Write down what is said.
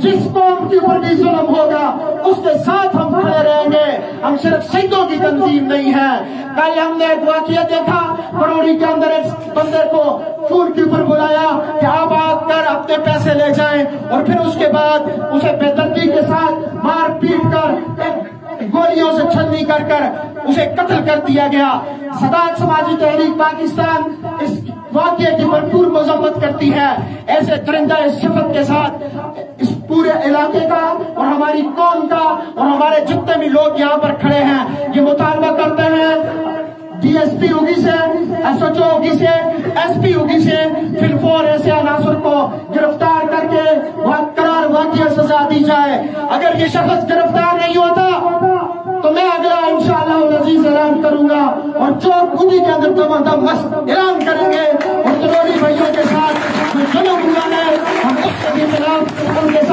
جس قوم کے اوپر بھی ظلم ہوگا اس کے ساتھ ہم کھڑے رہیں گے. ہم صرف شہیدوں کی تنظیم نہیں ہے. کل ہم نے ایک واقعہ دیکھا کروڑی کے اندر ایک بندے کو فون کے اوپر بلایا کہ آپ آ کر اپنے پیسے لے جائیں اور پھر اس کے بعد اسے بے دردی کے ساتھ مار پیٹ کر گولیوں سے چھلنی کر کر اسے قتل کر دیا گیا. صداقت سماجی تحریک پاکستان اس واقعے کی بھرپور مذمت کرتی ہے. ایسے درندہ صفت کے ساتھ اس پورے علاقے کا اور ہماری قوم کا اور ہمارے جتنے بھی لوگ یہاں پر کھڑے ہیں یہ مطالبہ کرتے ہیں ڈی ایس پی ہوگی سے ایس ایچ او ہوگی سے ایس پی ہوگی سے فی الفور ایسے عناصر کو گرفتار کر کے قرار واقعہ سزا دی جائے. اگر یہ شخص گرفتار نہیں ہوتا تو میں اگلا انشاءاللہ العزیز اعلان کروں گا اور جو خودی کے اندر دم اعلان کریں گے اور تروڑی بھائیوں کے ساتھ جو ظلم ہوا ہے ہم اس کے خلاف ان کے